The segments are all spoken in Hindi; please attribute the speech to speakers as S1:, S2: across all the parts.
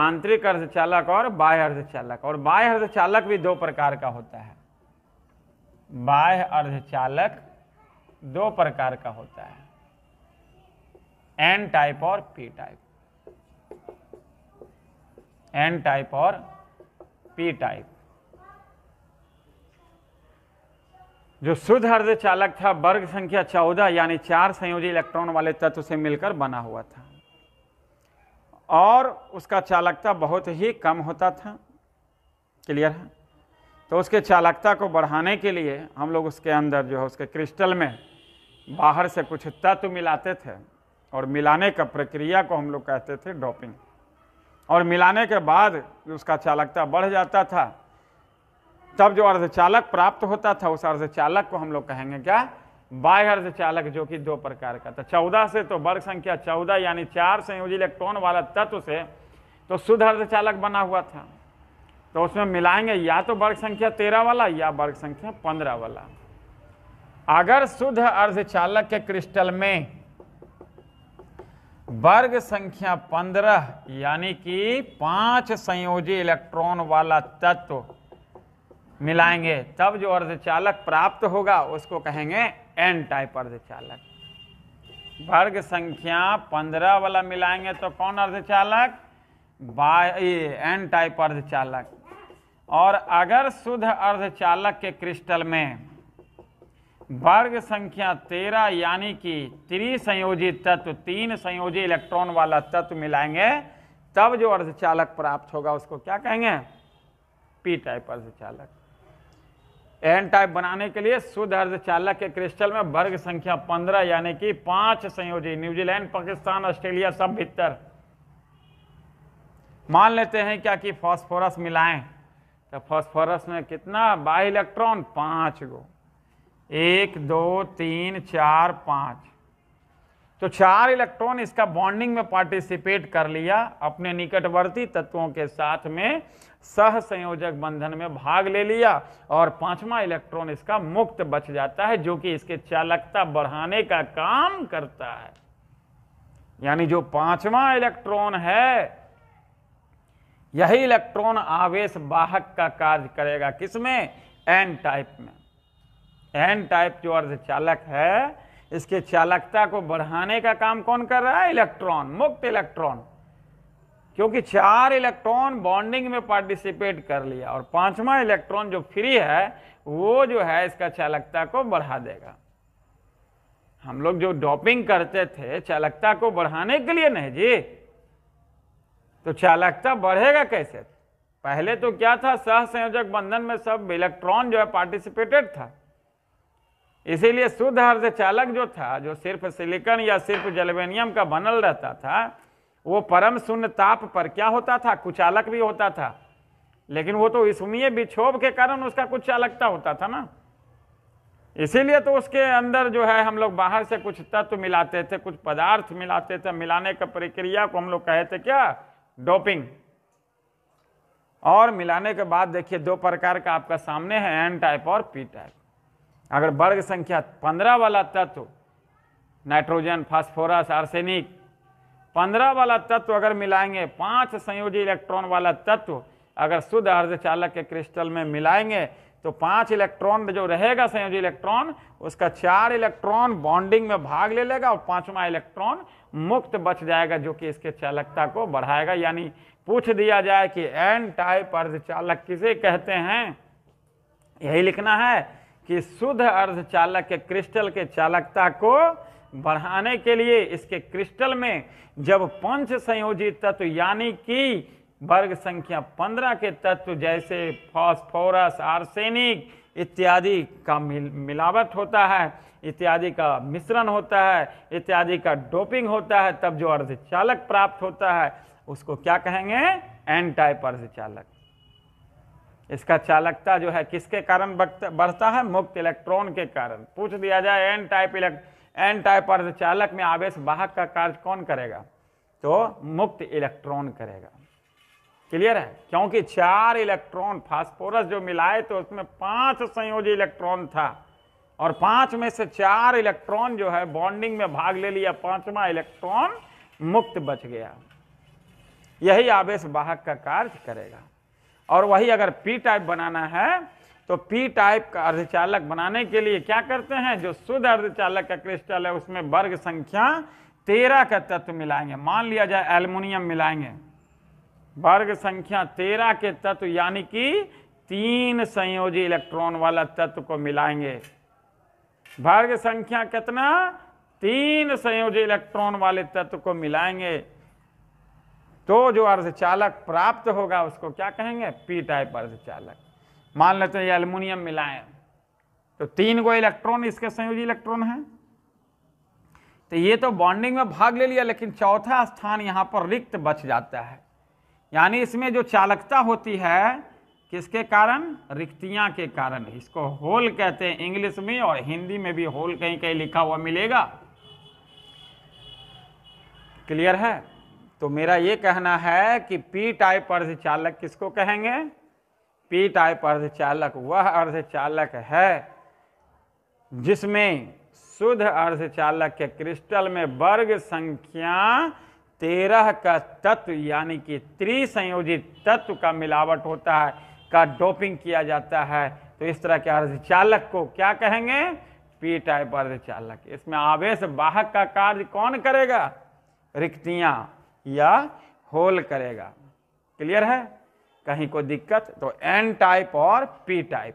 S1: आंतरिक अर्धचालक और बाह्य अर्धचालक। और बाह्य अर्धचालक भी दो प्रकार का होता है। बाह्य अर्धचालक दो प्रकार का होता है, एन टाइप और पी टाइप। एन टाइप और पी टाइप। जो शुद्ध अर्धचालक था वर्ग संख्या 14 यानी 4 संयोजी इलेक्ट्रॉन वाले तत्व से मिलकर बना हुआ था और उसका चालकता बहुत ही कम होता था। क्लियर है? तो उसके चालकता को बढ़ाने के लिए हम लोग उसके अंदर जो है उसके क्रिस्टल में बाहर से कुछ तत्व मिलाते थे और मिलाने का प्रक्रिया को हम लोग कहते थे डोपिंग। और मिलाने के बाद उसका चालकता बढ़ जाता था, तब जो अर्धचालक प्राप्त होता था उस अर्धचालक को हम लोग कहेंगे क्या? बाह्य अर्धचालक, जो कि दो प्रकार का था। 14 से तो वर्ग संख्या 14 यानी 4 संयोजी इलेक्ट्रॉन वाला तत्व से तो शुद्ध अर्धचालक बना हुआ था, तो उसमें मिलाएंगे या तो वर्ग संख्या 13 वाला या वर्ग संख्या 15 वाला। अगर शुद्ध अर्धचालक के क्रिस्टल में वर्ग संख्या 15 यानी कि 5 संयोजी इलेक्ट्रॉन वाला तत्व मिलाएंगे तब जो अर्धचालक प्राप्त होगा उसको कहेंगे एन टाइप अर्धचालक। वर्ग संख्या 15 वाला मिलाएंगे तो कौन अर्धचालक? एन टाइप अर्धचालक। और अगर शुद्ध अर्धचालक के क्रिस्टल में वर्ग संख्या 13 यानी कि त्रिसंयोजी तत्व 3 संयोजी इलेक्ट्रॉन वाला तत्व मिलाएंगे तब जो अर्धचालक प्राप्त होगा उसको क्या कहेंगे? पी टाइप अर्धचालक। एन टाइप बनाने के लिए शुद्ध अर्धचालक के क्रिस्टल में वर्ग संख्या 15 यानी कि 5 संयोजी, न्यूजीलैंड, पाकिस्तान, ऑस्ट्रेलिया सब भीतर। मान लेते हैं क्या कि फास्फोरस मिलाएं तो फास्फोरस में कितना बाह्य इलेक्ट्रॉन? 5 गो। 1 2 3 4 5। तो 4 इलेक्ट्रॉन इसका बॉन्डिंग में पार्टिसिपेट कर लिया, अपने निकटवर्ती तत्वों के साथ में सह संयोजक बंधन में भाग ले लिया और 5वां इलेक्ट्रॉन इसका मुक्त बच जाता है, जो कि इसके चालकता बढ़ाने का काम करता है। यानी जो 5वां इलेक्ट्रॉन है यही इलेक्ट्रॉन आवेश वाहक का कार्य करेगा। किसमें? एन टाइप में। एन टाइप जो अर्धचालक है इसके चालकता को बढ़ाने का काम कौन कर रहा है? इलेक्ट्रॉन, मुक्त इलेक्ट्रॉन। क्योंकि 4 इलेक्ट्रॉन बॉन्डिंग में पार्टिसिपेट कर लिया और 5वां इलेक्ट्रॉन जो फ्री है वो जो है इसका चालकता को बढ़ा देगा। हम लोग जो डोपिंग करते थे चालकता को बढ़ाने के लिए नहीं जी, तो चालकता बढ़ेगा कैसे? पहले तो क्या था? सह संयोजक बंधन में सब इलेक्ट्रॉन जो है पार्टिसिपेटेड था। इसीलिए शुद्ध अर्धचालक जो था, जो सिर्फ सिलिकॉन या सिर्फ जैल्वेनियम का बनल रहता था, वो परम शून्य ताप पर क्या होता था? कुचालक भी होता था। लेकिन वो तो इसमें विक्षोभ के कारण उसका कुछ चालकता होता था ना, इसीलिए तो उसके अंदर जो है हम लोग बाहर से कुछ तत्व मिलाते थे, कुछ पदार्थ मिलाते थे। मिलाने का प्रक्रिया को हम लोग कहे थे क्या? डोपिंग। और मिलाने के बाद देखिए दो प्रकार का आपका सामने है, एन टाइप और पी टाइप। अगर वर्ग संख्या 15 वाला तत्व नाइट्रोजन, फास्फोरस, आर्सेनिक 15 वाला तत्व अगर मिलाएंगे, 5 संयोजी इलेक्ट्रॉन वाला तत्व अगर शुद्ध अर्धचालक के क्रिस्टल में मिलाएंगे तो 5 इलेक्ट्रॉन जो रहेगा संयोजी इलेक्ट्रॉन उसका 4 इलेक्ट्रॉन बॉन्डिंग में भाग ले लेगा और 5वां इलेक्ट्रॉन मुक्त बच जाएगा, जो कि इसके चालकता को बढ़ाएगा। यानी पूछ दिया जाए कि एन टाइप अर्धचालक किसे कहते हैं, यही लिखना है कि शुद्ध अर्धचालक के क्रिस्टल के चालकता को बढ़ाने के लिए इसके क्रिस्टल में जब पंच संयोजी तत्व यानी कि वर्ग संख्या 15 के तत्व जैसे फास्फोरस, आर्सेनिक इत्यादि का मिलावट होता है, इत्यादि का मिश्रण होता है, इत्यादि का डोपिंग होता है, तब जो अर्धचालक प्राप्त होता है उसको क्या कहेंगे? एन टाइप अर्धचालक। इसका चालकता जो है किसके कारण बढ़ता है? मुक्त इलेक्ट्रॉन के कारण। पूछ दिया जाए एन टाइप अर्धचालक में आवेश वाहक का कार्य कौन करेगा? तो मुक्त इलेक्ट्रॉन करेगा। क्लियर है? क्योंकि 4 इलेक्ट्रॉन फास्फोरस जो मिलाए तो उसमें 5 संयोजी इलेक्ट्रॉन था और 5 में से 4 इलेक्ट्रॉन जो है बॉन्डिंग में भाग ले लिया, 5वां इलेक्ट्रॉन मुक्त बच गया। यही आवेश वाहक का कार्य करेगा। और वही अगर पी टाइप बनाना है तो पी टाइप का अर्धचालक बनाने के लिए क्या करते हैं, जो शुद्ध अर्धचालक का क्रिस्टल है उसमें वर्ग संख्या 13 का तत्व मिलाएंगे। मान लिया जाए एल्युमिनियम मिलाएंगे, वर्ग संख्या 13 के तत्व यानी कि 3 संयोजी इलेक्ट्रॉन वाला तत्व को मिलाएंगे। वर्ग संख्या कितना, 3 संयोजी इलेक्ट्रॉन वाले तत्व को मिलाएंगे तो जो अर्धचालक प्राप्त होगा उसको क्या कहेंगे, पी टाइप अर्धचालक। मान लेते हैं ये एल्युमिनियम मिलाएं तो 3 गो इलेक्ट्रॉन इसके संयोजी इलेक्ट्रॉन हैं, तो ये तो बॉन्डिंग में भाग ले लिया, लेकिन चौथा स्थान यहां पर रिक्त बच जाता है। यानी इसमें जो चालकता होती है किसके कारण, रिक्तियां के कारण। इसको होल कहते हैं इंग्लिश में, और हिंदी में भी होल कहीं कहीं लिखा हुआ मिलेगा। क्लियर है? तो मेरा ये कहना है कि पी टाइप अर्धचालक किसको कहेंगे, पी टाइप अर्धचालक वह अर्धचालक है जिसमें शुद्ध अर्धचालक के क्रिस्टल में वर्ग संख्या 13 का तत्व यानी कि त्रिसंयोजित तत्व का मिलावट होता है, का डोपिंग किया जाता है। तो इस तरह के अर्धचालक को क्या कहेंगे, पी टाइप अर्धचालक। इसमें आवेश वाहक का कार्य कौन करेगा, रिक्तियां या होल करेगा। क्लियर है? कहीं कोई दिक्कत तो एन टाइप और पी टाइप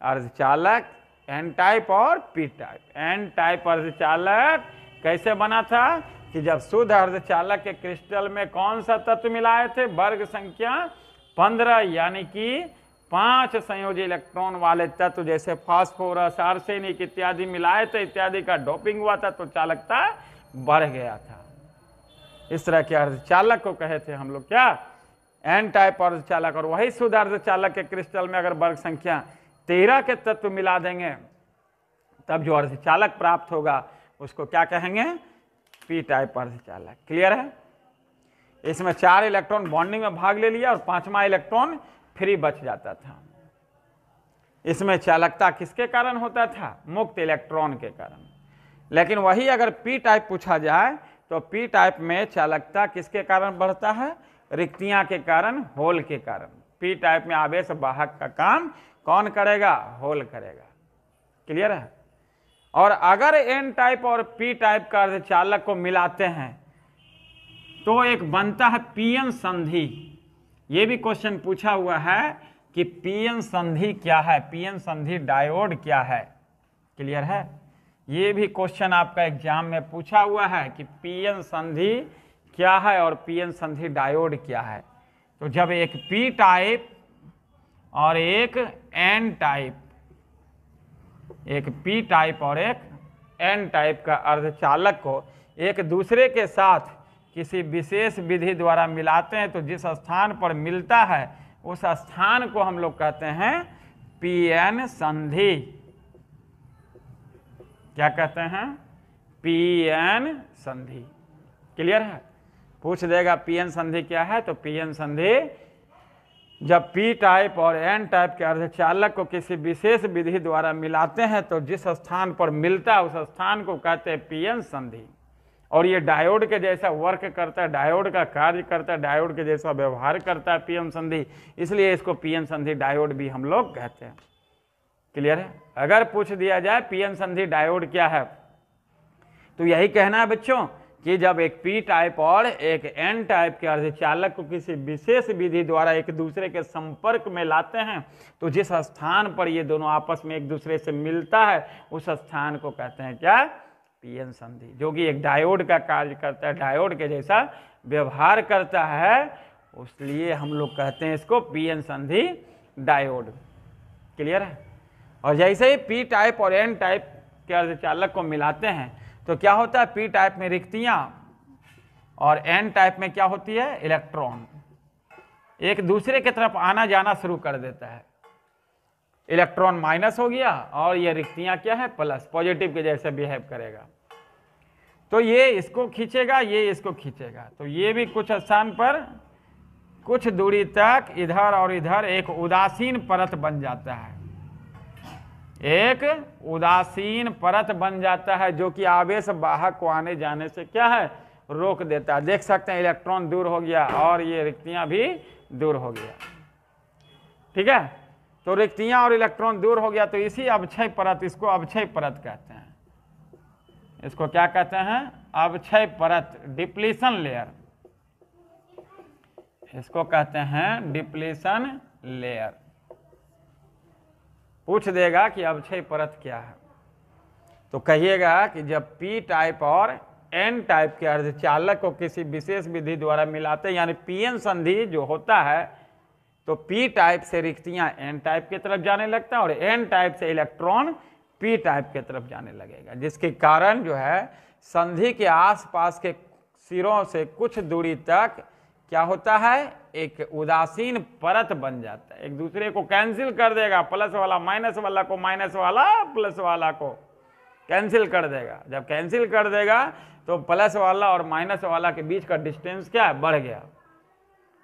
S1: अर्धचालक, एन टाइप और पी टाइप। एन टाइप अर्धचालक कैसे बना था कि जब शुद्ध अर्धचालक के क्रिस्टल में कौन सा तत्व मिलाए थे, वर्ग संख्या 15 यानी कि 5 संयोजी इलेक्ट्रॉन वाले तत्व जैसे फास्फोरस, आर्सेनिक इत्यादि मिलाए थे, इत्यादि का डोपिंग हुआ था तो चालकता बढ़ गया था। इस तरह के अर्धचालक को कहे थे हम लोग क्या, एन टाइप अर्धचालक। और वही शुद्ध अर्धचालक के क्रिस्टल में अगर वर्ग संख्या 13 के तत्व मिला देंगे तब जो अर्धचालक प्राप्त होगा उसको क्या कहेंगे, पी टाइप अर्धचालक। क्लियर है? इसमें 4 इलेक्ट्रॉन बॉन्डिंग में भाग ले लिया और 5वां इलेक्ट्रॉन फ्री बच जाता था। इसमें चालकता किसके कारण होता था, मुक्त इलेक्ट्रॉन के कारण। लेकिन वही अगर पी टाइप पूछा जाए तो पी टाइप में चालकता किसके कारण बढ़ता है, रिक्तियां के कारण, होल के कारण। पी टाइप में आवेश वाहक का काम कौन करेगा, होल करेगा। क्लियर है? और अगर एन टाइप और पी टाइप का अर्धचालक को मिलाते हैं तो एक बनता है पीएन संधि। ये भी क्वेश्चन पूछा हुआ है कि पीएन संधि क्या है, पीएन संधि डायोड क्या है। क्लियर है? ये भी क्वेश्चन आपका एग्जाम में पूछा हुआ है कि पीएन संधि क्या है और पीएन संधि डायोड क्या है। तो जब एक पी टाइप और एक एन टाइप, एक पी टाइप और एक एन टाइप का अर्धचालक को एक दूसरे के साथ किसी विशेष विधि द्वारा मिलाते हैं तो जिस स्थान पर मिलता है उस स्थान को हम लोग कहते हैं पीएन संधि। क्या कहते हैं, पीएन संधि। क्लियर है? पूछ देगा पीएन संधि क्या है, तो पीएन संधि जब पी टाइप और एन टाइप के अर्धचालक को किसी विशेष विधि द्वारा मिलाते हैं तो जिस स्थान पर मिलता है उस स्थान को कहते हैं पीएन संधि। और ये डायोड के जैसा वर्क करता है, डायोड का कार्य करता है, डायोड के जैसा व्यवहार करता है पीएन संधि, इसलिए इसको पीएन संधि डायोड भी हम लोग कहते हैं। क्लियर है? अगर पूछ दिया जाए पीएन संधि डायोड क्या है तो यही कहना है बच्चों कि जब एक पी टाइप और एक एन टाइप के अर्धचालक को किसी विशेष विधि द्वारा एक दूसरे के संपर्क में लाते हैं तो जिस स्थान पर ये दोनों आपस में एक दूसरे से मिलता है उस स्थान को कहते हैं क्या, पीएन संधि, जो कि एक डायोड का कार्य करता है, डायोड के जैसा व्यवहार करता है, इसलिए हम लोग कहते हैं इसको पीएन संधि डायोड। क्लियर है? और जैसे ही पी टाइप और एन टाइप के अर्धचालक को मिलाते हैं तो क्या होता है, पी टाइप में रिक्तियां और एन टाइप में क्या होती है, इलेक्ट्रॉन एक दूसरे की तरफ आना जाना शुरू कर देता है। इलेक्ट्रॉन माइनस हो गया और ये रिक्तियां क्या है, प्लस, पॉजिटिव के जैसे बिहेव करेगा। तो ये इसको खींचेगा, ये इसको खींचेगा, तो ये भी कुछ स्थान पर कुछ दूरी तक इधर और इधर एक उदासीन परत बन जाता है, एक उदासीन परत बन जाता है जो कि आवेश वाहक को आने जाने से क्या है, रोक देता है। देख सकते हैं इलेक्ट्रॉन दूर हो गया और ये रिक्तियां भी दूर हो गया। ठीक है, तो रिक्तियां और इलेक्ट्रॉन दूर हो गया, तो इसी अवक्षय परत, इसको अवक्षय परत कहते हैं। इसको क्या कहते हैं? अवक्षय परत, डिप्लीशन लेयर, इसको कहते हैं डिप्लीशन लेयर। पूछ देगा कि अवक्षय परत क्या है, तो कहिएगा कि जब पी टाइप और एन टाइप के अर्धचालक को किसी विशेष विधि द्वारा मिलाते हैं, यानी पीएन संधि जो होता है, तो पी टाइप से रिक्तियां एन टाइप की तरफ जाने लगता है और एन टाइप से इलेक्ट्रॉन पी टाइप की तरफ जाने लगेगा, जिसके कारण जो है संधि के आसपास के सिरों से कुछ दूरी तक क्या होता है, एक उदासीन परत बन जाता है, एक दूसरे को कैंसिल कर देगा। प्लस वाला माइनस वाला को, माइनस वाला प्लस वाला को कैंसिल कर देगा। जब कैंसिल कर देगा तो प्लस वाला और माइनस वाला के बीच का डिस्टेंस क्या है, बढ़ गया।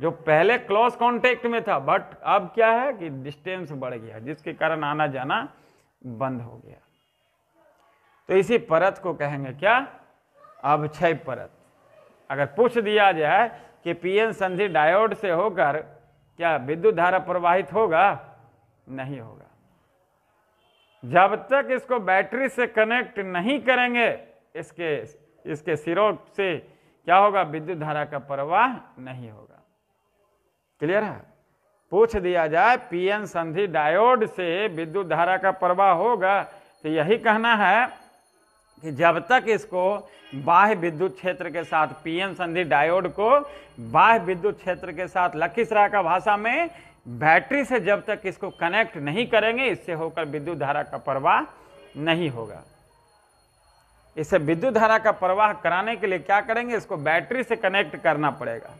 S1: जो पहले क्लोज कांटेक्ट में था, बट अब क्या है कि डिस्टेंस बढ़ गया, जिसके कारण आना जाना बंद हो गया। तो इसी परत को कहेंगे क्या, अवक्षय परत। अगर पूछ दिया जाए कि पीएन संधि डायोड से होकर क्या विद्युत धारा प्रवाहित होगा, नहीं होगा। जब तक इसको बैटरी से कनेक्ट नहीं करेंगे, इसके सिरों से क्या होगा, विद्युत धारा का प्रवाह नहीं होगा। क्लियर है? पूछ दिया जाए पीएन संधि डायोड से विद्युत धारा का प्रवाह होगा, तो यही कहना है कि जब तक इसको बाह्य विद्युत क्षेत्र के साथ, पीएन संधि डायोड को बाह्य विद्युत क्षेत्र के साथ, लखीसराय का भाषा में बैटरी से जब तक इसको कनेक्ट नहीं करेंगे, इससे होकर विद्युत धारा का प्रवाह नहीं होगा। इसे विद्युत धारा का प्रवाह कराने के लिए क्या करेंगे, इसको बैटरी से कनेक्ट करना पड़ेगा।